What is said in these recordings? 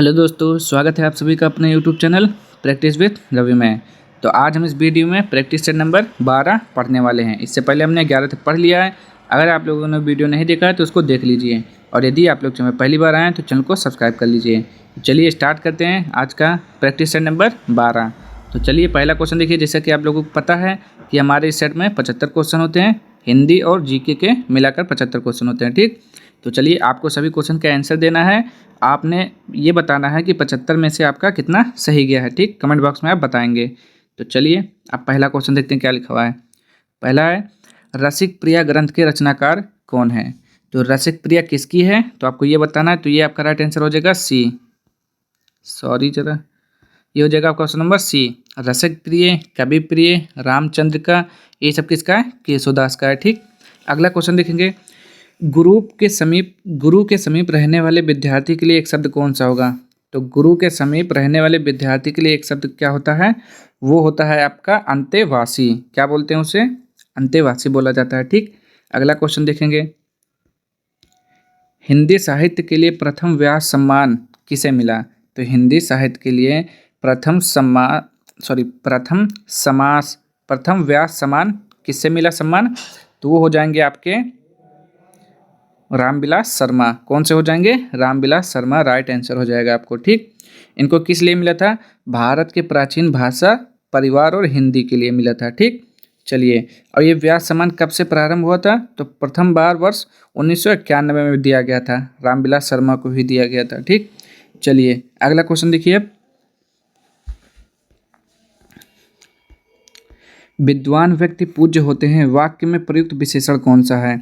Hello दोस्तों, स्वागत है आप सभी का अपने YouTube channel practice with Ravi में। तो आज हम इस वीडियो में प्रैक्टिस सेट नंबर 12 पढ़ने वाले हैं। इससे पहले हमने 11 तक पढ़ लिया है। अगर आप लोगों ने वीडियो नहीं देखा है तो उसको देख लीजिए, और यदि आप लोग चैनल पहली बार आए हैं तो चैनल को सब्सक्राइब कर लीजिए। तो चलिए स्टार्ट करते हैं आज का प्रैक्टिस सेट नंबर 12। तो चलिए पहला क्वेश्चन देखिए। जैसा कि आप लोगों को पता है कि हमारे इस सेट में 75 क्वेश्चन होते हैं, हिंदी और जीके के मिलाकर 75 क्वेश्चन होते हैं। ठीक, तो चलिए आपको सभी क्वेश्चन का आंसर देना है। आपने ये बताना है कि 75 में से आपका कितना सही गया है। ठीक, कमेंट बॉक्स में आप बताएंगे। तो चलिए अब पहला क्वेश्चन देखते हैं क्या लिखा हुआ है। पहला है, रसिक प्रिया ग्रंथ के रचनाकार कौन है। तो रसिक प्रिया किसकी है तो आपको ये बताना है। तो ये आपका राइट आंसर हो जाएगा सी। सॉरी जरा, ये हो जाएगा आपका ऑप्शन नंबर सी। रसिक प्रिय, कवि प्रिय, रामचंद्र का, ये सब किसका है, केशवदास का है। ठीक, अगला क्वेश्चन देखेंगे। गुरु के समीप रहने वाले विद्यार्थी के लिए एक शब्द कौन सा होगा। तो गुरु के समीप रहने वाले विद्यार्थी के लिए एक शब्द क्या होता है, वो होता है आपका अंतेवासी। क्या बोलते हैं उसे, अंतेवासी बोला जाता है। ठीक, अगला क्वेश्चन देखेंगे। हिंदी साहित्य के लिए प्रथम व्यास सम्मान किसे मिला। तो हिंदी साहित्य के लिए प्रथम व्यास सम्मान किससे मिला सम्मान, तो वो हो जाएंगे आपके रामविलास शर्मा। कौन से हो जाएंगे, रामविलास शर्मा राइट आंसर हो जाएगा आपको। ठीक, इनको किस लिए मिला था, भारत के प्राचीन भाषा परिवार और हिंदी के लिए मिला था। ठीक, चलिए, और ये व्यास सम्मान कब से प्रारंभ हुआ था, तो प्रथम बार वर्ष 1991 में दिया गया था। रामविलास शर्मा को ही दिया गया था। ठीक, चलिए अगला क्वेश्चन देखिए। विद्वान व्यक्ति पूज्य होते हैं, वाक्य में प्रयुक्त विशेषण कौन सा है।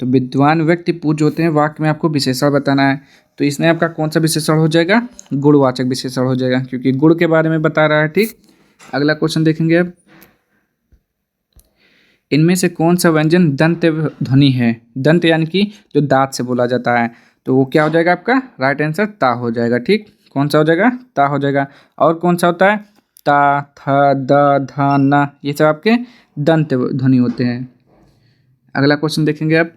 तो विद्वान व्यक्ति पूज्य होते हैं, वाक्य में आपको विशेषण बताना है। तो इसमें आपका कौन सा विशेषण हो जाएगा, गुणवाचक विशेषण हो जाएगा, क्योंकि गुण के बारे में बता रहा है। ठीक, अगला क्वेश्चन देखेंगे अब। इनमें से कौन सा व्यंजन दंत ध्वनि है। दंत यानी कि जो दांत से बोला जाता है, तो वो क्या हो जाएगा आपका राइट आंसर ता हो जाएगा। ठीक, कौन सा हो जाएगा, ता हो जाएगा। और कौन सा होता है, ता, थ, द, ध, न, ये सब आपके दंत ध्वनि होते हैं। अगला क्वेश्चन देखेंगे अब।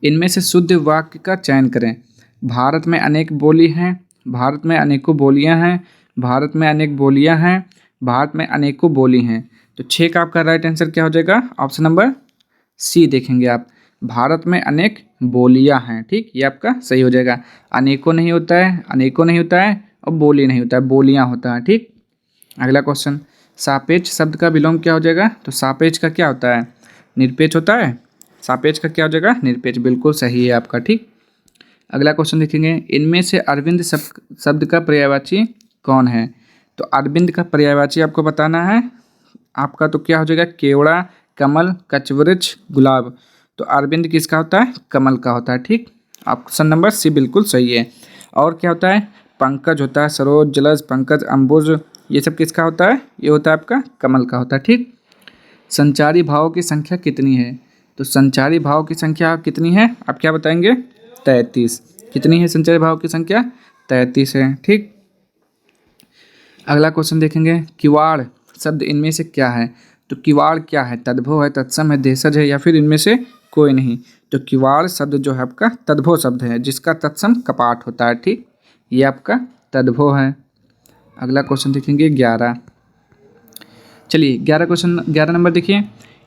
इनमें से शुद्ध वाक्य का चयन करें। भारत में अनेक बोली हैं, भारत में अनेकों बोलियां हैं, भारत में अनेक बोलियां हैं, भारत में अनेकों बोली हैं। तो 6 का आपका राइट आंसर क्या हो जाएगा, ऑप्शन नंबर सी देखेंगे आप। भारत में अनेक बोलियां हैं। ठीक, ये आपका सही हो जाएगा। अनेकों नहीं होता है, अनेकों नहीं होता है, और बोली नहीं होता है, बोलियां होता है। ठीक, अगला क्वेश्चन। सापेक्ष शब्द का विलोम क्या हो जाएगा। तो सापेक्ष का क्या होता है, निरपेक्ष होता है। सापेक्ष का क्या हो जाएगा, निरपेक्ष। बिल्कुल सही है आपका। ठीक, अगला क्वेश्चन देखेंगे। इनमें से अरविंद शब्द का पर्यायवाची कौन है। तो अरविंद का पर्यायवाची आपको बताना है। आपका तो क्या हो जाएगा, केवड़ा, कमल, कचवृक्ष, गुलाब। तो अरविंद किसका होता है, कमल का होता है। ठीक, ऑप्शन नंबर सी बिल्कुल सही है। और क्या होता है, पंकज होता है, सरोज, जलज, पंकज, अंबुज, ये सब किसका होता है, ये होता है आपका कमल का होता है। ठीक, संचारी भावों की संख्या कितनी है। तो संचारी भाव की संख्या कितनी है, आप क्या बताएंगे, 33। कितनी है संचारी भाव की संख्या, 33 है। ठीक, अगला क्वेश्चन देखेंगे। किवाड़ शब्द इनमें से क्या है। तो किवाड़ क्या है, तद्भव है, तत्सम है, देशज है, या फिर इनमें से कोई नहीं। तो किवाड़ शब्द जो है आपका तद्भव शब्द है, जिसका तत्सम कपाट होता है। ठीक, ये आपका तद्भव है। अगला क्वेश्चन देखेंगे 11। चलिए 11 नंबर देखिए।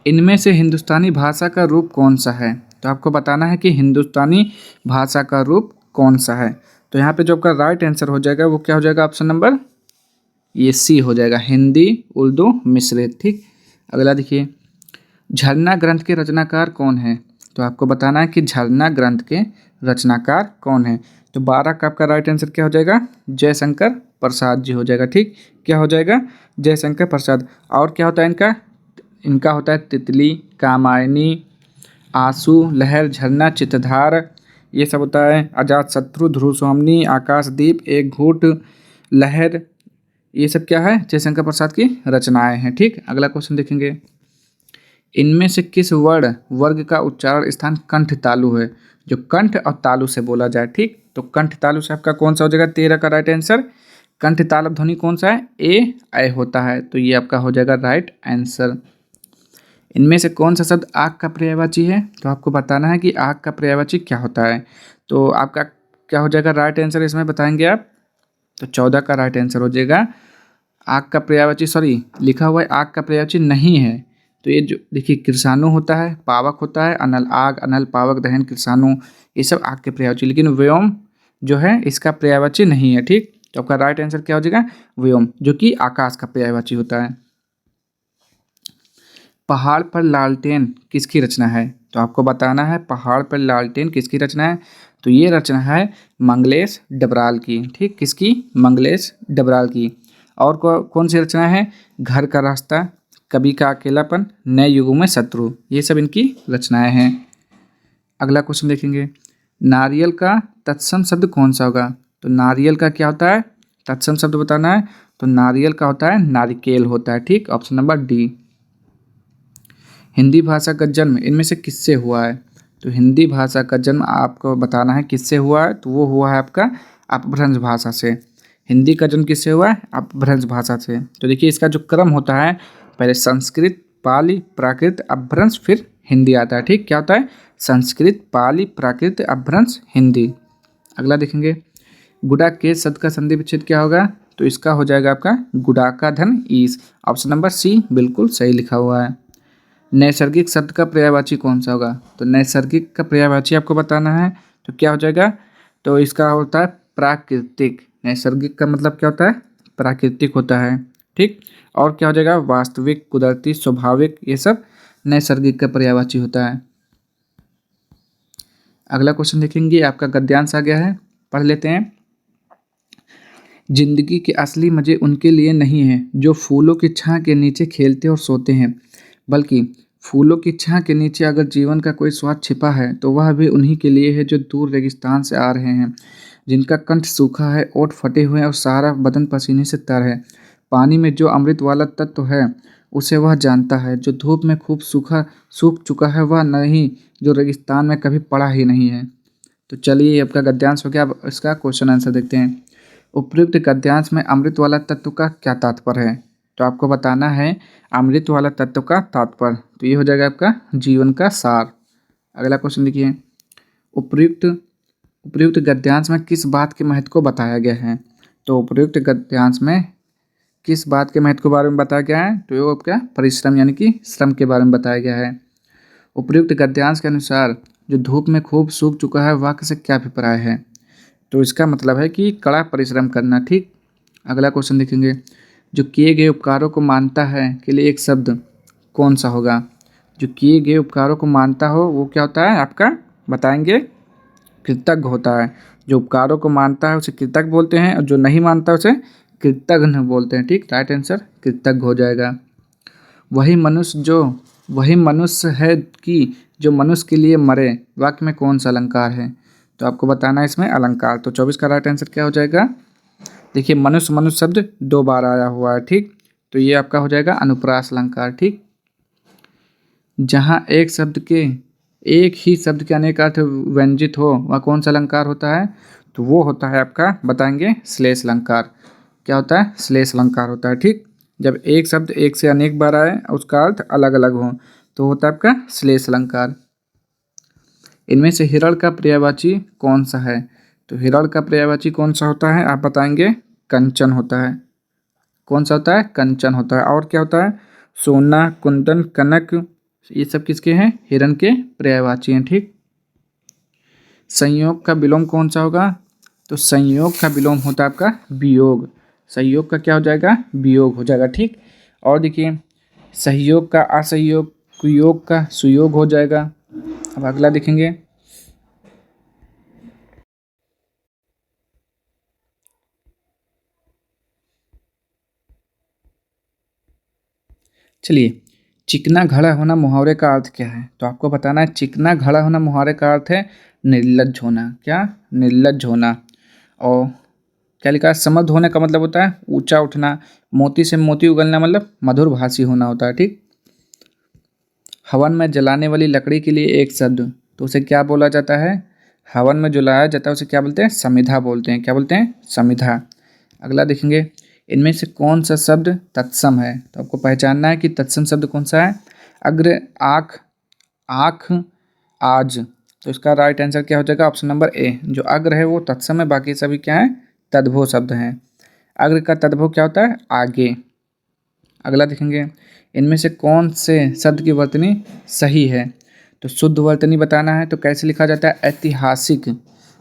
इनमें से हिंदुस्तानी भाषा का रूप कौन सा है। तो आपको बताना है कि हिंदुस्तानी भाषा का रूप कौन सा है। तो यहाँ पे जो आपका राइट आंसर हो जाएगा वो क्या हो जाएगा, ऑप्शन नंबर ये सी हो जाएगा, हिंदी उर्दू मिश्रित। ठीक, अगला देखिए। झरना ग्रंथ के रचनाकार कौन है। तो आपको बताना है कि झरना ग्रंथ के रचनाकार कौन है। तो 12 का आपका राइट आंसर क्या हो जाएगा, जयशंकर प्रसाद जी हो जाएगा। ठीक, क्या हो जाएगा, जयशंकर प्रसाद। और क्या होता है इनका, इनका होता है तितली, कामायनी, आंसू, लहर, झरना, चित्रधार, ये सब होता है। अजातशत्रु, ध्रुव स्वामिनी, आकाशदीप, एक घूट, लहर, ये सब क्या है, जयशंकर प्रसाद की रचनाएं हैं। ठीक, अगला क्वेश्चन देखेंगे। इनमें से किस वर्ण वर्ग का उच्चारण स्थान कंठ तालु है। जो कंठ और तालु से बोला जाए। ठीक, तो कंठ तालु से आपका कौन सा हो जाएगा, 13 का राइट आंसर। कंठ तालव ध्वनि कौन सा है, ए होता है, तो ये आपका हो जाएगा राइट आंसर। इनमें से कौन सा शब्द आग का पर्यायवाची है। तो आपको बताना है कि आग का पर्यायवाची क्या होता है। तो आपका क्या हो जाएगा राइट आंसर इसमें बताएंगे आप? तो 14 का राइट आंसर हो जाएगा। आग का पर्यायवाची, सॉरी लिखा हुआ है आग का पर्यायवाची नहीं है। तो ये जो देखिए कृषाणु होता है, पावक होता है, अनल आग, अनल, पावक, दहन, कृषाणु, ये सब आग के पर्यायवाची, लेकिन व्योम जो है इसका पर्यायवाची नहीं है। ठीक, तो आपका राइट आंसर क्या हो जाएगा? व्योम, जो कि आकाश का पर्यायवाची होता है। पहाड़ पर लालटेन किसकी रचना है? तो आपको बताना है पहाड़ पर लालटेन किसकी रचना है। तो ये रचना है मंगलेश डबराल की। ठीक, किसकी? मंगलेश डबराल की। और कौन सी रचना है? घर का रास्ता, कवि का अकेलापन, नए युगों में शत्रु, ये सब इनकी रचनाएं हैं। अगला क्वेश्चन देखेंगे, नारियल का तत्सम शब्द कौन सा होगा? तो नारियल का क्या होता है? तत्सम शब्द बताना है। तो नारियल का होता है नारिकेल होता है। ठीक, ऑप्शन नंबर डी। हिंदी भाषा का जन्म इनमें से किससे हुआ है? तो हिंदी भाषा का जन्म आपको बताना है किससे हुआ है। तो वो हुआ है आपका अपभ्रंश भाषा से। हिंदी का जन्म किससे हुआ है? अपभ्रंश भाषा से। तो देखिए इसका जो क्रम होता है, पहले संस्कृत, पाली, प्राकृत, अपभ्रंश, फिर हिंदी आता है। ठीक, क्या होता है? संस्कृत, पाली, प्राकृत, अपभ्रंश, हिंदी। अगला देखेंगे, गुडा के शब्द का संधि विच्छेद क्या होगा? तो इसका हो जाएगा आपका गुडा का धन ईस। ऑप्शन नंबर सी बिल्कुल सही लिखा हुआ है। नैसर्गिक शब्द का पर्यायवाची कौन सा होगा? तो नैसर्गिक का पर्यायवाची आपको बताना है। तो क्या हो जाएगा? तो इसका होता है प्राकृतिक। नैसर्गिक का मतलब क्या होता है? प्राकृतिक होता है। ठीक, और क्या हो जाएगा? वास्तविक, कुदरती, स्वाभाविक, ये सब नैसर्गिक का पर्यायवाची होता है। अगला क्वेश्चन देखेंगे, आपका गद्यांश आ गया है, पढ़ लेते हैं। जिंदगी के असली मजे उनके लिए नहीं है जो फूलों की छां के नीचे खेलते और सोते हैं, बल्कि फूलों की छां के नीचे अगर जीवन का कोई स्वाद छिपा है तो वह भी उन्हीं के लिए है जो दूर रेगिस्तान से आ रहे हैं, जिनका कंठ सूखा है, ओठ फटे हुए हैं और सारा बदन पसीने से तर है। पानी में जो अमृत वाला तत्व है उसे वह जानता है, जो धूप में खूब सूख चुका है वह नहीं, जो रेगिस्तान में कभी पड़ा ही नहीं है। तो चलिए ये आपका गद्यांश हो गया। अब इसका क्वेश्चन आंसर देखते हैं। उपयुक्त गद्यांश में अमृत वाला तत्व का क्या तात्पर्य है? तो आपको बताना है अमृत वाला तत्व का तात्पर्य। तो ये हो जाएगा आपका जीवन का सार। अगला क्वेश्चन देखिए, उपयुक्त उपयुक्त गद्यांश में किस बात के महत्व को बताया गया है? तो उपयुक्त गद्यांश में किस बात के महत्व के बारे में बताया गया है? तो ये आपका परिश्रम यानी कि श्रम के बारे में बताया गया है। उपयुक्त गद्यांश के अनुसार जो धूप में खूब सूख चुका है वाक्य से क्या अभिप्राय है? तो इसका मतलब है कि कड़ा परिश्रम करना। ठीक, अगला क्वेश्चन देखेंगे, जो किए गए उपकारों को मानता है के लिए एक शब्द कौन सा होगा? जो किए गए उपकारों को मानता हो वो क्या होता है आपका? बताएंगे, कृतज्ञ होता है। जो उपकारों को मानता है उसे कृतज्ञ बोलते हैं और जो नहीं मानता उसे कृतज्ञ बोलते हैं। ठीक, राइट आंसर कृतज्ञ हो जाएगा। वही मनुष्य है कि जो मनुष्य के लिए मरे, वाक्य में कौन सा अलंकार है? तो आपको बताना है इसमें अलंकार। तो 24 का राइट आंसर क्या हो जाएगा? देखिए मनुष्य मनुष्य शब्द 2 बार आया हुआ है। ठीक, तो ये आपका हो जाएगा अनुप्रास अलंकार। ठीक, जहाँ एक ही शब्द के अनेक अर्थ व्यंजित हो वह कौन सा अलंकार होता है? तो वो होता है आपका, बताएंगे, श्लेष अलंकार। क्या होता है? श्लेष अलंकार होता है। ठीक, जब एक शब्द एक से अनेक बार आए उसका अर्थ अलग अलग हो तो होता है आपका श्लेष अलंकार। इनमें से हिरण का पर्यायवाची कौन सा है? तो हिरण का पर्यायवाची कौन सा होता है आप बताएंगे? कंचन होता है। कौन सा होता है? कंचन होता है। और क्या होता है? सोना, कुंदन, कनक, ये सब किसके हैं? हिरण के पर्यायवाची हैं। ठीक, संयोग का विलोम कौन सा होगा? तो संयोग का विलोम होता है आपका वियोग। संयोग का क्या हो जाएगा? वियोग हो जाएगा। ठीक, और देखिए सहयोग का असहयोग, कुयोग का सुयोग हो जाएगा। अब अगला देखेंगे, चलिए चिकना घड़ा होना मुहावरे का अर्थ क्या है? तो आपको बताना है चिकना घड़ा होना मुहावरे का अर्थ है निर्लज्ज होना। क्या? निर्लज्ज होना। और क्या लिखा है? समृद्ध होने का मतलब होता है ऊंचा उठना। मोती से मोती उगलना मतलब मधुर भाषी होना होता है। ठीक, हवन में जलाने वाली लकड़ी के लिए एक शब्द, तो उसे क्या बोला जाता है? हवन में जलाया जाता है उसे क्या बोलते हैं? समिधा बोलते हैं। क्या बोलते हैं? समिधा। अगला देखेंगे, इनमें से कौन सा शब्द तत्सम है? तो आपको पहचानना है कि तत्सम शब्द कौन सा है। अग्र, आँख, आँख, आज, तो इसका राइट आंसर क्या हो जाएगा? Option number A. जो अग्र है वो तत्सम है, बाकी सभी क्या है? तद्भव शब्द हैं। अग्र का तद्भव क्या होता है? आगे। अगला देखेंगे, इनमें से कौन से शब्द की वर्तनी सही है? तो शुद्ध वर्तनी बताना है, तो कैसे लिखा जाता है? ऐतिहासिक।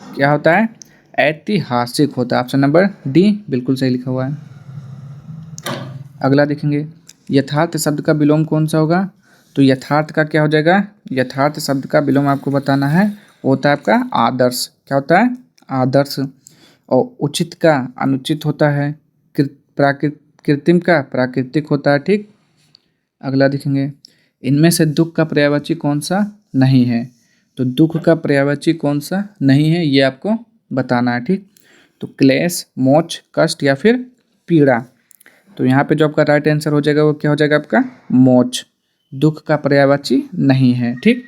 क्या होता है? ऐतिहासिक होता है। ऑप्शन नंबर डी बिल्कुल सही लिखा हुआ है। अगला देखेंगे, यथार्थ शब्द का विलोम कौन सा होगा? तो यथार्थ का क्या हो जाएगा? यथार्थ शब्द का विलोम आपको बताना है, वो होता है आपका आदर्श। क्या होता है? आदर्श। और उचित का अनुचित होता है। कृत्रिम का प्राकृतिक होता है। ठीक। अगला देखेंगे, इनमें से दुख का पर्यायवाची कौन सा नहीं है? तो दुख का पर्यायवाची कौन सा नहीं है, ये आपको बताना है। ठीक। तो क्लेश, मोक्ष, कष्ट या फिर पीड़ा। तो यहाँ पे जो आपका राइट आंसर हो जाएगा वो क्या हो जाएगा? आपका मोक्ष। दुख का पर्यायवाची नहीं है। ठीक।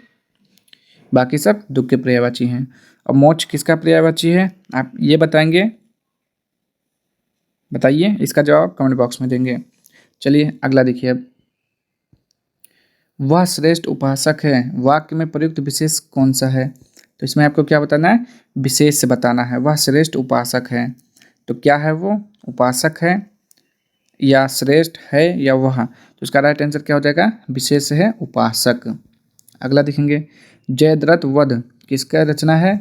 बाकी सब दुख के पर्यायवाची हैं। और मोक्ष किसका पर्यायवाची है, आप ये बताएंगे? बताइए, इसका जवाब कमेंट बॉक्स में देंगे। चलिए अगला देखिए अब, वह श्रेष्ठ उपासक है, वाक्य में प्रयुक्त विशेष कौन सा है? तो इसमें आपको क्या बताना है? विशेष से बताना है। वह श्रेष्ठ उपासक है, तो क्या है वो? उपासक है या श्रेष्ठ है या वह? तो इसका राइट आंसर क्या हो जाएगा? विशेष है, उपासक। अगला देखेंगे, जयद्रथ वध किसका रचना है?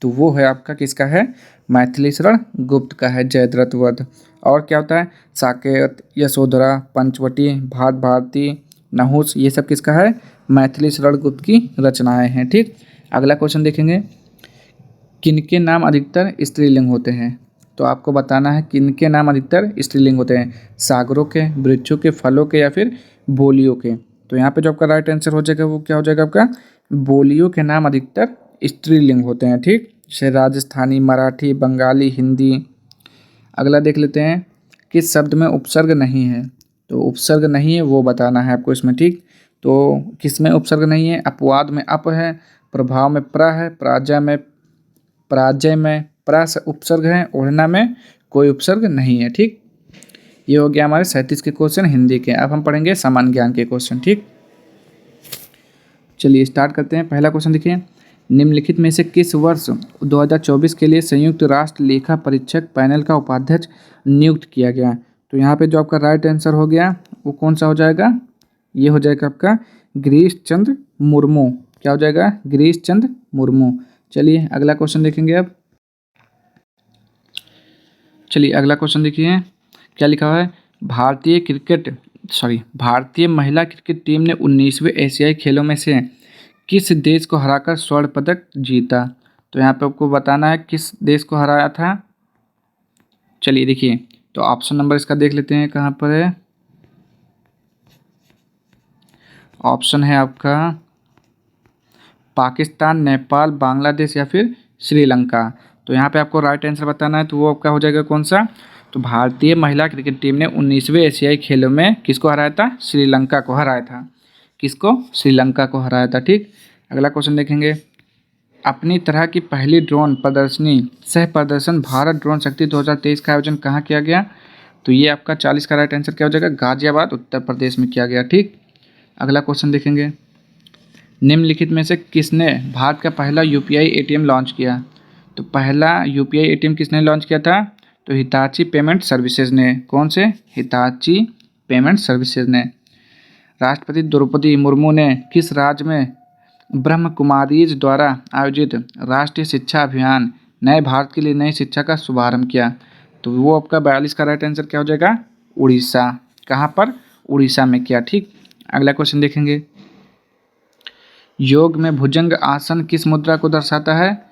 तो वो है आपका किसका है? मैथिली शरण गुप्त का है जयद्रथ वध। और क्या होता है? साकेत, यशोधरा, पंचवटी, भात भारती, नहुस, ये सब किसका है? मैथिली शरण गुप्त की रचनाएं हैं। ठीक। अगला क्वेश्चन देखेंगे, किनके नाम अधिकतर स्त्रीलिंग होते हैं? तो आपको बताना है किनके नाम अधिकतर स्त्रीलिंग होते हैं। सागरों के, वृक्षों के, फलों के या फिर बोलियों के। तो यहाँ पे जो आपका राइट आंसर हो जाएगा वो क्या हो जाएगा? आपका बोलियों के नाम अधिकतर स्त्रीलिंग होते हैं। ठीक। जैसे राजस्थानी, मराठी, बंगाली, हिंदी। अगला देख लेते हैं, किस शब्द में उपसर्ग नहीं है? तो उपसर्ग नहीं है वो बताना है आपको इसमें। ठीक। तो किस में उपसर्ग नहीं है? अपवाद में अप है, प्रभाव में प्र है, पराजय में प्रा से उपसर्ग है, ओढ़ना में कोई उपसर्ग नहीं है। ठीक। ये हो गया हमारे 37 के क्वेश्चन हिंदी के। अब हम पढ़ेंगे सामान्य ज्ञान के क्वेश्चन। ठीक। चलिए स्टार्ट करते हैं। पहला क्वेश्चन देखिए, निम्नलिखित में से किस वर्ष 2024 के लिए संयुक्त राष्ट्र लेखा परीक्षक पैनल का उपाध्यक्ष नियुक्त किया गया? तो यहाँ पे जो आपका राइट आंसर हो गया वो कौन सा हो जाएगा? ये हो जाएगा आपका गिरीश चंद्र मुर्मू। क्या हो जाएगा? गिरीश चंद्र मुर्मू। चलिए अगला क्वेश्चन देखेंगे अब। चलिए अगला क्वेश्चन देखिए, क्या लिखा हुआ है? भारतीय महिला क्रिकेट टीम ने 19वें एशियाई खेलों में से किस देश को हराकर स्वर्ण पदक जीता? तो यहाँ पे आपको बताना है किस देश को हराया था। चलिए देखिए, तो ऑप्शन नंबर इसका देख लेते हैं कहाँ पर है। ऑप्शन है आपका पाकिस्तान, नेपाल, बांग्लादेश या फिर श्रीलंका। तो यहाँ पे आपको राइट आंसर बताना है, तो वो आपका हो जाएगा कौन सा? तो भारतीय महिला क्रिकेट टीम ने 19वें एशियाई खेलों में किसको हराया था? श्रीलंका को हराया था। किसको? श्रीलंका को हराया था। ठीक। अगला क्वेश्चन देखेंगे, अपनी तरह की पहली ड्रोन प्रदर्शनी सह प्रदर्शन भारत ड्रोन शक्ति 2023 का आयोजन कहाँ किया गया? तो ये आपका 40 का राइट आंसर क्या हो जाएगा? गाजियाबाद, उत्तर प्रदेश में किया गया। ठीक। अगला क्वेश्चन देखेंगे, निम्नलिखित में से किसने भारत का पहला यूपीआई एटीएम लॉन्च किया? तो पहला यूपीआई एटीएम किसने लॉन्च किया था? तो हिताची पेमेंट सर्विसेज ने। कौन से? हिताची पेमेंट सर्विसेज ने। राष्ट्रपति द्रौपदी मुर्मू ने किस राज्य में ब्रह्म कुमारीज द्वारा आयोजित राष्ट्रीय शिक्षा अभियान नए भारत के लिए नई शिक्षा का शुभारंभ किया? तो वो आपका 42 का राइट आंसर क्या हो जाएगा? उड़ीसा। कहाँ पर? उड़ीसा में किया। ठीक। अगला क्वेश्चन देखेंगे, योग में भुजंग आसन किस मुद्रा को दर्शाता है?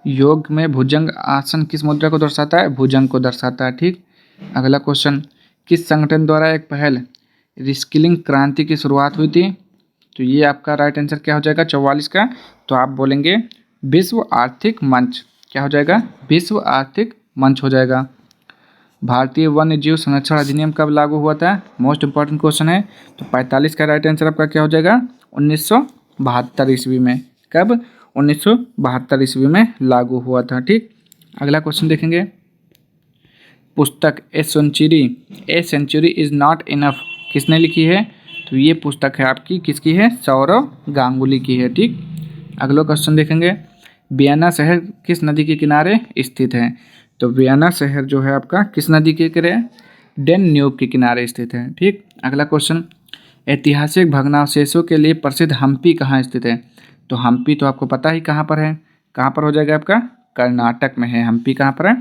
योग में भुजंग आसन किस मुद्रा को दर्शाता है? भुजंग को दर्शाता है। ठीक। अगला क्वेश्चन, किस संगठन द्वारा एक पहल रिस्किलिंग क्रांति की शुरुआत हुई थी? तो ये आपका राइट आंसर क्या हो जाएगा? 44 का। तो आप बोलेंगे विश्व आर्थिक मंच। क्या हो जाएगा? विश्व आर्थिक मंच हो जाएगा। भारतीय वन्य जीव संरक्षण अधिनियम कब लागू हुआ था? मोस्ट इंपॉर्टेंट क्वेश्चन है। तो 45 का राइट आंसर आपका क्या हो जाएगा? 1972 ईस्वी में। कब? 1972 ईस्वी में लागू हुआ था। ठीक। अगला क्वेश्चन देखेंगे, पुस्तक a century is not enough किसने लिखी है? तो ये पुस्तक है आपकी किसकी है? सौरव गांगुली की है। ठीक। अगला क्वेश्चन देखेंगे, वियना शहर किस नदी के किनारे स्थित है? तो वियना शहर जो है आपका किस नदी के किनारे? डेन्यूब के किनारे स्थित है। ठीक, अगला क्वेश्चन, ऐतिहासिक भग्नावशेषों के लिए प्रसिद्ध हम्पी कहाँ स्थित है? तो हम्पी तो आपको पता ही कहाँ पर है, कहाँ पर हो जाएगा आपका? कर्नाटक में है। हम्पी कहाँ पर है?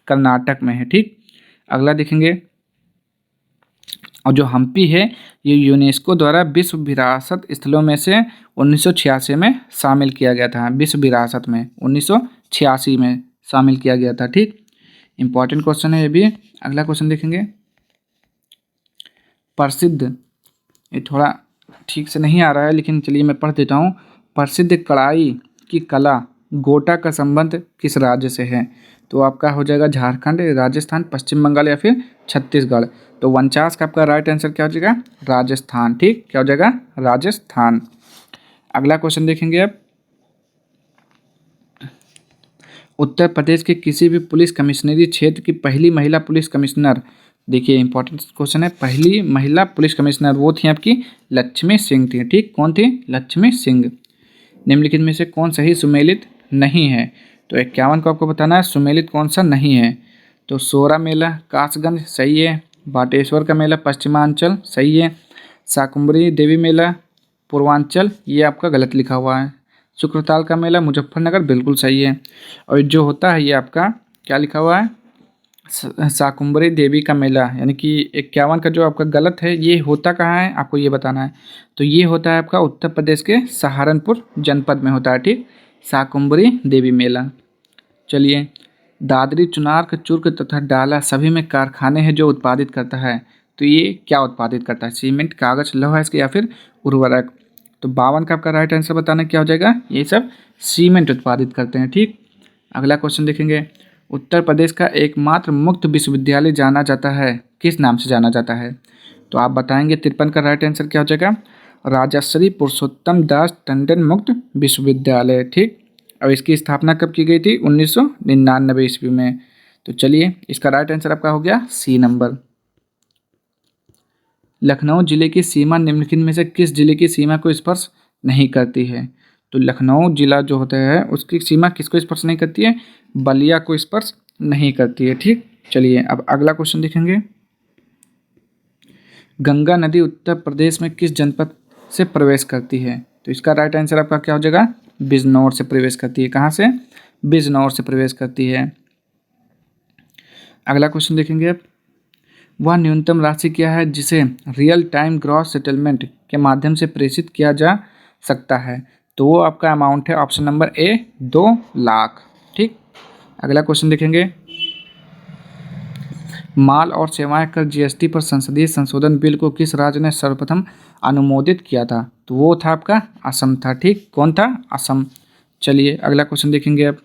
कर्नाटक में है। ठीक, अगला देखेंगे, और जो हम्पी है ये यूनेस्को द्वारा विश्व विरासत स्थलों में से 1986 में शामिल किया गया था। विश्व विरासत में 1986 में शामिल किया गया था। ठीक, इंपॉर्टेंट क्वेश्चन है ये भी। अगला क्वेश्चन देखेंगे, प्रसिद्ध, ये थोड़ा ठीक से नहीं आ रहा है लेकिन चलिए मैं पढ़ देता हूँ। प्रसिद्ध कढ़ाई की कला गोटा का संबंध किस राज्य से है? तो आपका हो जाएगा झारखंड, राजस्थान, पश्चिम बंगाल या फिर छत्तीसगढ़। तो 49 का आपका राइट आंसर क्या हो जाएगा? राजस्थान। ठीक, क्या हो जाएगा? राजस्थान। अगला क्वेश्चन देखेंगे अब, उत्तर प्रदेश के किसी भी पुलिस कमिश्नरी क्षेत्र की पहली महिला पुलिस कमिश्नर, देखिए इंपॉर्टेंट क्वेश्चन है, पहली महिला पुलिस कमिश्नर वो थी आपकी लक्ष्मी सिंह थी। ठीक, कौन थी? लक्ष्मी सिंह। निम्नलिखित में से कौन सही सुमेलित नहीं है? तो 51 को आपको बताना है सुमेलित कौन सा नहीं है। तो सोरा मेला कासगंज सही है, बाटेश्वर का मेला पश्चिमांचल सही है, शाकुंभरी देवी मेला पूर्वांचल ये आपका गलत लिखा हुआ है, शुक्रताल का मेला मुजफ्फरनगर बिल्कुल सही है, और जो होता है ये आपका क्या लिखा हुआ है? शाकुंभरी देवी का मेला, यानी कि 51 का जो आपका गलत है ये होता कहाँ है आपको ये बताना है। तो ये होता है आपका उत्तर प्रदेश के सहारनपुर जनपद में होता है। ठीक, शाकुंभरी देवी मेला। चलिए, दादरी, चुनार, चुर्क तथा डाला सभी में कारखाने हैं जो उत्पादित करता है। तो ये क्या उत्पादित करता है? सीमेंट, कागज, लौह अयस्क या फिर उर्वरक। तो 52 का आपका राइट आंसर बताना क्या हो जाएगा? ये सब सीमेंट उत्पादित करते हैं। ठीक, अगला क्वेश्चन देखेंगे, उत्तर प्रदेश का एकमात्र मुक्त विश्वविद्यालय जाना जाता है किस नाम से जाना जाता है? तो आप बताएंगे 53 का राइट आंसर क्या हो जाएगा? राजश्री पुरुषोत्तम दास टंडन मुक्त विश्वविद्यालय। ठीक, और इसकी स्थापना कब की गई थी? 1999 ईस्वी में। तो चलिए, इसका राइट आंसर आपका हो गया सी नंबर। लखनऊ जिले की सीमा निम्नलिखित में से किस जिले की सीमा को स्पर्श नहीं करती है? तो लखनऊ जिला जो होता है उसकी सीमा किसको स्पर्श नहीं करती है? बलिया को स्पर्श नहीं करती है। ठीक, चलिए अब अगला क्वेश्चन देखेंगे, गंगा नदी उत्तर प्रदेश में किस जनपद से प्रवेश करती है? तो इसका राइट आंसर आपका क्या हो जाएगा? बिजनौर से प्रवेश करती है। कहाँ से? बिजनौर से प्रवेश करती है। अगला क्वेश्चन देखेंगे अब, वह न्यूनतम राशि क्या है जिसे रियल टाइम ग्रॉस सेटलमेंट के माध्यम से प्रेषित किया जा सकता है? तो वो आपका अमाउंट है ऑप्शन नंबर ए 2 लाख। ठीक, अगला क्वेश्चन देखेंगे, माल और सेवाएं कर जीएसटी पर संसदीय संशोधन बिल को किस राज्य ने सर्वप्रथम अनुमोदित किया था? तो वो था आपका असम था। ठीक, कौन था? असम। चलिए अगला क्वेश्चन देखेंगे अब,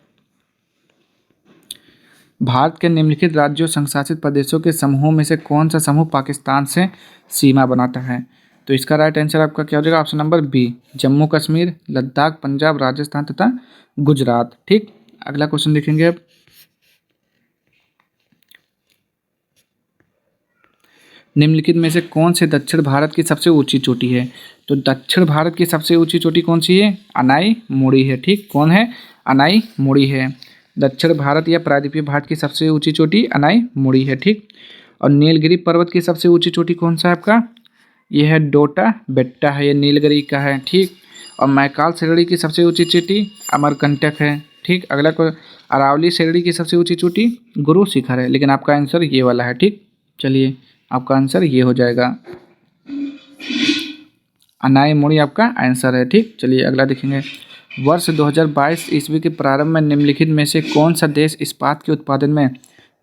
भारत के निम्नलिखित राज्यों संशासित प्रदेशों के समूहों में से कौन सा समूह पाकिस्तान से सीमा बनाता है? तो इसका राइट आंसर आपका क्या हो जाएगा? Option number B, Jammu Kashmir, Ladakh, Punjab, Rajasthan तथा गुजरात। ठीक, अगला क्वेश्चन देखेंगे अब, निम्नलिखित में से कौन से दक्षिण भारत की सबसे ऊंची चोटी है? तो दक्षिण भारत की सबसे ऊंची चोटी कौन सी है? अनाई मुड़ी है। ठीक, कौन है? अनाई मुड़ी है। दक्षिण भारत या प्रायद्वीपीय भारत की सबसे ऊंची चोटी अनाई मुड़ी है। ठीक, और नीलगिरी पर्वत की सबसे ऊंची चोटी कौन सा है आपका? यह है डोटा बेट्टा है, ये नीलगिरी का है। ठीक, और मैकाल श्रेणी की सबसे ऊंची चोटी अमरकंटक है। ठीक, अगला को अरावली श्रेणी की सबसे ऊंची चोटी गुरु शिखर है, लेकिन आपका आंसर ये वाला है। ठीक, चलिए आपका आंसर ये हो जाएगा, अनाई मुड़ी आपका आंसर है। ठीक, चलिए अगला देखेंगे, वर्ष 2022 ईस्वी के प्रारंभ में निम्नलिखित में से कौन सा देश इस्पात के उत्पादन में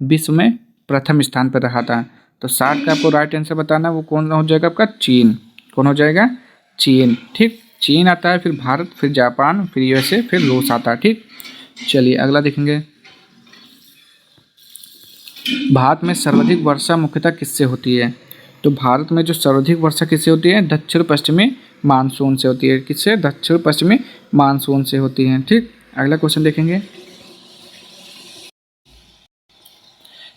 विश्व में प्रथम स्थान पर रहा था? तो 60 का आपको राइट आंसर बताना, वो कौन हो जाएगा आपका? चीन। कौन हो जाएगा? चीन। ठीक, चीन आता है, फिर भारत, फिर जापान, फिर यूएसए, फिर रूस आता है। ठीक, चलिए अगला देखेंगे, भारत में सर्वाधिक वर्षा मुख्यतः किससे होती है? तो भारत में जो सर्वाधिक वर्षा किससे होती है? दक्षिण पश्चिमी मानसून से होती है। किससे? दक्षिण पश्चिमी मानसून से होती है। ठीक, अगला क्वेश्चन देखेंगे,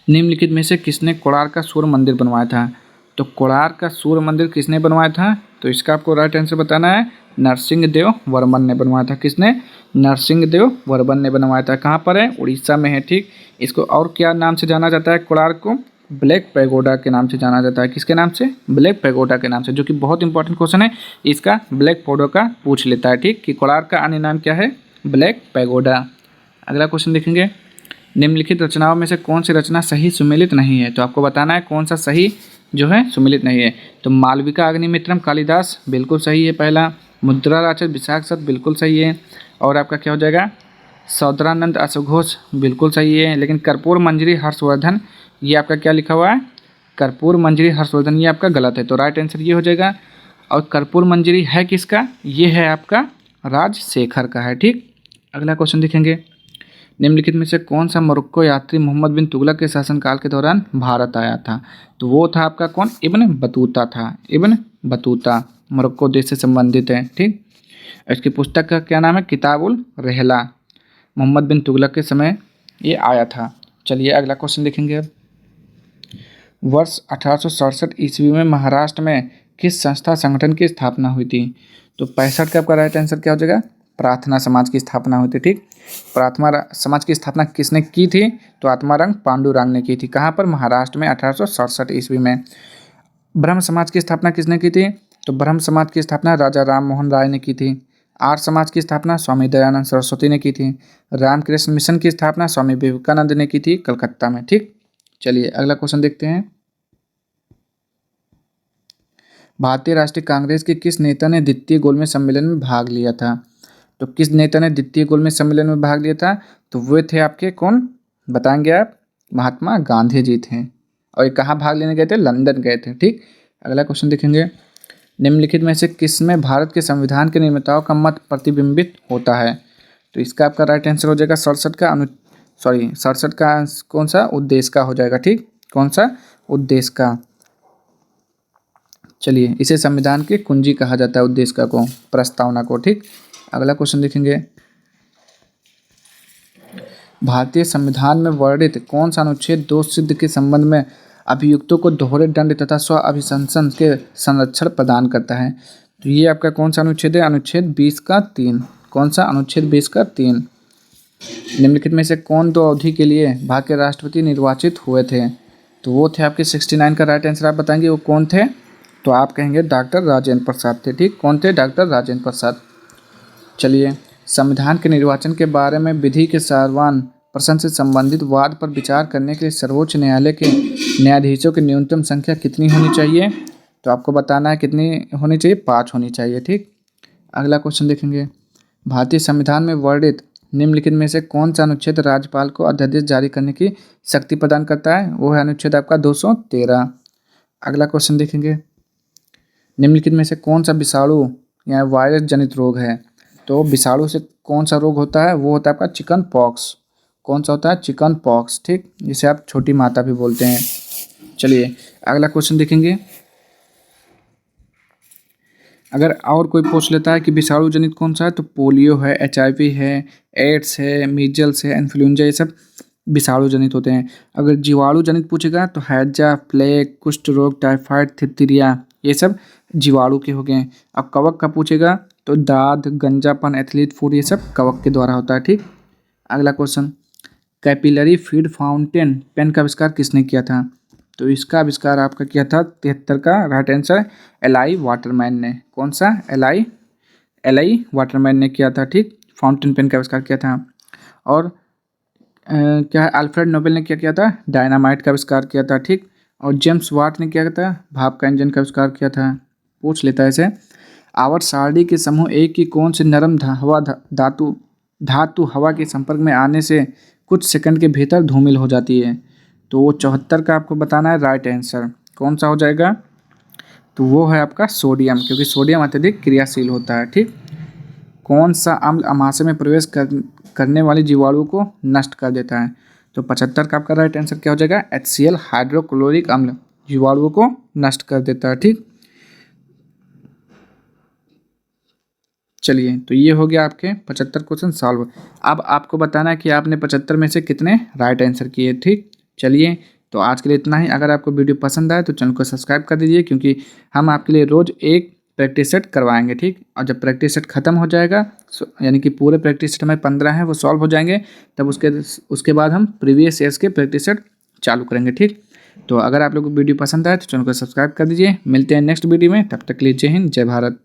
निम्नलिखित में से किसने कोणार्क का सूर्य मंदिर बनवाया था? तो कोणार्क का सूर्य मंदिर किसने बनवाया था? तो इसका आपको राइट आंसर बताना है, नरसिंह देव वर्मन ने बनवाया था। किसने? नरसिंहदेव वर्मन ने बनवाया था। कहाँ पर है? उड़ीसा में है। ठीक, इसको और क्या नाम से जाना जाता है? कोणार्क को ब्लैक पैगोडा के नाम से जाना जाता है। किसके नाम से? ब्लैक पैगोडा के नाम से, जो कि बहुत इंपॉर्टेंट क्वेश्चन है, इसका ब्लैक पैगोडा का पूछ लेता है। ठीक, कि कोणार्क का अन्य नाम क्या है? Black pagoda. अगला क्वेश्चन देखेंगे, निम्नलिखित रचनाओं में से कौन सी रचना सही सुमेलित नहीं है? तो आपको बताना है कौन सा सही जो है सुमेलित नहीं है। तो मालविका अग्निमित्रम कालिदास बिल्कुल सही है पहला, मुद्रा राक्षस विशाख सत बिल्कुल सही है, और आपका क्या हो जाएगा? सौदरानंद अश्वघोष बिल्कुल सही है। लेकिन कर्पूर मंजरी हर्षवर्धन, ये आपका क्या लिखा हुआ है? कर्पूर मंजरी हर्षवर्धन, ये आपका गलत है। तो राइट आंसर ये हो जाएगा। और कर्पूर मंजरी है किसका? ये है आपका राजशेखर का है। ठीक, अगला क्वेश्चन देखेंगे, निम्नलिखित में से कौन सा मोरक्को यात्री मोहम्मद बिन तुगलक के शासनकाल के दौरान भारत आया था? तो वो था आपका कौन? इब्न बतूता था। इब्न बतूता मोरक्को देश से संबंधित है। ठीक, इसकी पुस्तक का क्या नाम है? किताबुल रहला। मोहम्मद बिन तुगलक के समय ये आया था। चलिए अगला क्वेश्चन देखेंगे अब, वर्ष 1867 ईस्वी में महाराष्ट्र में किस संस्था संगठन की स्थापना हुई थी? तो 65 का आपका राइट आंसर क्या हो जाएगा? प्रार्थना समाज की स्थापना हुई थी। ठीक, प्रार्थना समाज की स्थापना किसने की थी? तो आत्माराम पांडुरंग ने की थी। कहाँ पर? महाराष्ट्र में 1867 ईस्वी में। ब्रह्म समाज की स्थापना किसने की थी? तो ब्रह्म समाज की स्थापना राजा राम मोहन राय ने की थी। आर्य समाज की स्थापना स्वामी दयानंद सरस्वती ने की थी। रामकृष्ण मिशन की स्थापना स्वामी विवेकानंद ने की थी कलकत्ता में। ठीक, चलिए अगला क्वेश्चन देखते हैं, भारतीय राष्ट्रीय कांग्रेस के किस नेता ने द्वितीय गोलमेज सम्मेलन में भाग लिया था? तो किस नेता ने द्वितीय गोलमेज सम्मेलन में भाग लिया था? तो वे थे आपके कौन, बताएंगे आप? महात्मा गांधी जी थे। और ये कहाँ भाग लेने गए थे? लंदन गए थे। ठीक, अगला क्वेश्चन देखेंगे, निम्नलिखित में से किस में भारत के संविधान के निर्माताओं का मत प्रतिबिंबित होता है? तो इसका आपका राइट आंसर हो जाएगा 67 का कौन सा? उद्देश्य का हो जाएगा। ठीक, कौन सा? उद्देश्य का। चलिए, इसे संविधान की कुंजी कहा जाता है, उद्देश्य का को, प्रस्तावना को। ठीक, अगला क्वेश्चन देखेंगे, भारतीय संविधान में वर्णित कौन सा अनुच्छेद दोष सिद्ध के संबंध में अभियुक्तों को दोहरे दंड तथा स्व अभिशंसन के संरक्षण प्रदान करता है? तो ये आपका कौन सा अनुच्छेद है? अनुच्छेद 20 का 3। कौन सा? अनुच्छेद 20 का 3। निम्नलिखित में से कौन दो अवधि के लिए भारत के राष्ट्रपति निर्वाचित हुए थे? तो वो थे आपके 69 का राइट आंसर। आप बताएंगे वो कौन थे? तो आप कहेंगे डॉक्टर राजेंद्र प्रसाद थे। ठीक, कौन थे? डॉक्टर राजेंद्र प्रसाद। चलिए, संविधान के निर्वाचन के बारे में विधि के सारवान प्रश्न से संबंधित वाद पर विचार करने के लिए सर्वोच्च न्यायालय के न्यायाधीशों की न्यूनतम संख्या कितनी होनी चाहिए? तो आपको बताना है कितनी होनी चाहिए? 5 होनी चाहिए। ठीक, अगला क्वेश्चन देखेंगे, भारतीय संविधान में वर्णित निम्नलिखित में से कौन सा अनुच्छेद राज्यपाल को अध्यादेश जारी करने की शक्ति प्रदान करता है? वो है अनुच्छेद आपका 213। अगला क्वेश्चन देखेंगे, निम्नलिखित में से कौन सा विषाणु या वायरस जनित रोग है? तो विषाणु से कौन सा रोग होता है? वो होता है आपका चिकन पॉक्स। कौन सा होता है? Chicken pox. ठीक, जिसे आप छोटी माता भी बोलते हैं। चलिए अगला क्वेश्चन देखेंगे, अगर और कोई पूछ लेता है कि विषाणु जनित कौन सा है, तो पोलियो है, HIV है, एड्स है, मीजल्स है, इन्फ्लुएंजा, ये सब विषाणु जनित होते हैं। अगर जीवाणु जनित पूछेगा तो हैजा, प्लेग, कुष्ठ रोग, टाइफाइड, थित्तिरिया, ये सब जीवाणु के हो गए। अब कवक का पूछेगा तो दाद, गंजापन, एथलीट फूड, ये सब कवक के द्वारा होता है। ठीक, अगला question, capillary feed fountain pen का आविष्कार किसने किया था? तो इसका आविष्कार आपका किया था 73 का राइट आंसर LI वाटरमैन ने। कौन सा? LI वाटरमैन ने किया था। ठीक, फाउंटेन पेन का आविष्कार किया था। और क्या है, अल्फ्रेड नोबेल ने क्या किया था? डायनामाइट का आविष्कार किया था। ठीक, और जेम्स वाट ने क्या किया था? भाप का इंजन का आविष्कार किया था। पूछ लेता है इसे, आवर्त सारणी के समूह एक की कौन सी नरम धातु हवा के संपर्क में आने से कुछ सेकंड के भीतर धूमिल हो जाती है? तो वो 74 का आपको बताना है राइट आंसर। कौन सा हो जाएगा? तो वो है आपका सोडियम, क्योंकि सोडियम अत्यधिक क्रियाशील होता है। ठीक, कौन सा अम्ल अमाशय में प्रवेश करने वाले जीवाणु को नष्ट कर देता है? तो 75 का आपका राइट आंसर क्या हो जाएगा? HCl हाइड्रोक्लोरिक अम्ल जीवाणुओं को नष्ट कर देता है। ठीक, चलिए तो ये हो गया आपके 75 क्वेश्चन सॉल्व। अब आपको बताना है कि आपने 75 में से कितने राइट आंसर किए। ठीक, चलिए तो आज के लिए इतना ही। अगर आपको वीडियो पसंद आए तो चैनल को सब्सक्राइब कर दीजिए, क्योंकि हम आपके लिए रोज़ एक प्रैक्टिस सेट करवाएंगे, ठीक। और जब प्रैक्टिस सेट खत्म हो जाएगा, यानी कि पूरे प्रैक्टिस सेट हमें 15 हैं वो सॉल्व हो जाएंगे, तब उसके बाद हम प्रीवियस ईयर्स के प्रैक्टिस सेट चालू करेंगे, ठीक। तो अगर आप लोग को वीडियो पसंद आए तो चैनल को सब्सक्राइब कर दीजिए। मिलते हैं नेक्स्ट वीडियो में, तब तक के लिए जय हिंद, जय भारत।